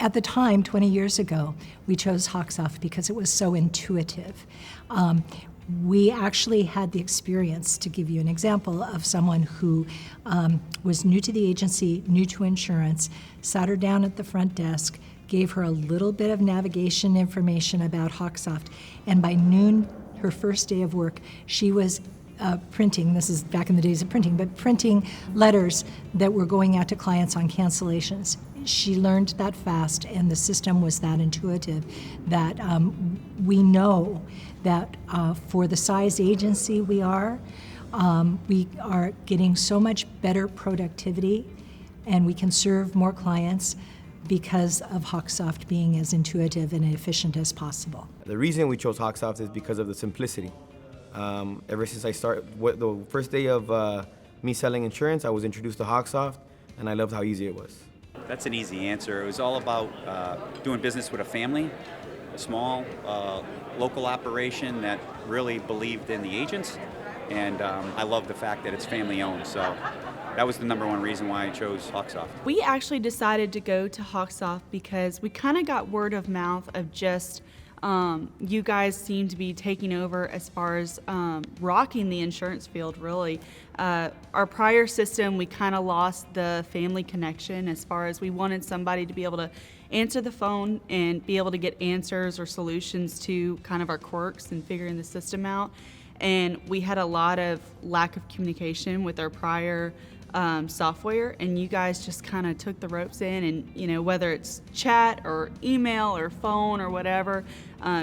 At the time, 20 years ago, we chose HawkSoft because it was so intuitive. We actually had the experience, to give you an example, of someone who was new to the agency, new to insurance, sat her down at the front desk, gave her a little bit of navigation information about HawkSoft, and by noon, her first day of work, she was printing, this is back in the days of printing, but printing letters that were going out to clients on cancellations. She learned that fast, and the system was that intuitive that we know that for the size agency we are getting so much better productivity, and we can serve more clients because of HawkSoft being as intuitive and efficient as possible. The reason we chose HawkSoft is because of the simplicity. Ever since I started, the first day of me selling insurance, I was introduced to HawkSoft, and I loved how easy it was. That's an easy answer. It was all about doing business with a family, a small local operation that really believed in the agents, and I love the fact that it's family owned. So that was the number one reason why I chose HawkSoft. We actually decided to go to HawkSoft because we kind of got word of mouth of just you guys seem to be taking over as far as rocking the insurance field, really. Our prior system, we kind of lost the family connection as far as we wanted somebody to be able to answer the phone and be able to get answers or solutions to kind of our quirks and figuring the system out. And we had a lot of lack of communication with our prior software, and you guys just kind of took the ropes in, and whether it's chat or email or phone or whatever,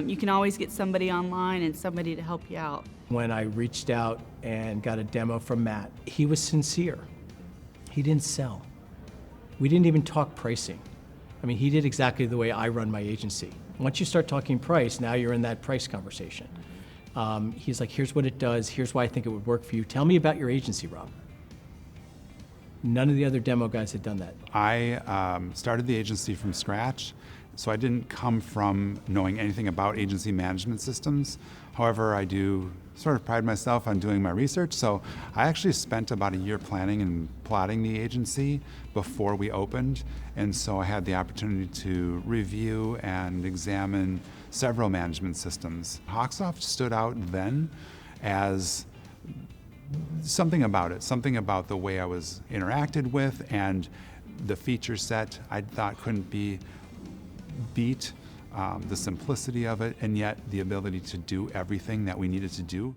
you can always get somebody online and somebody to help you out. When I reached out and got a demo from Matt, he was sincere. He didn't sell. We didn't even talk pricing. I mean, he did exactly the way I run my agency. Once you start talking price, now you're in that price conversation. He's like, here's what it does, here's why I think it would work for you. Tell me about your agency, Rob. None of the other demo guys had done that. I started the agency from scratch, so I didn't come from knowing anything about agency management systems. However, I do sort of pride myself on doing my research, so I actually spent about a year planning and plotting the agency before we opened, and so I had the opportunity to review and examine several management systems. HawkSoft stood out then as something about the way I was interacted with, and the feature set I thought couldn't be beat, the simplicity of it, and yet the ability to do everything that we needed to do.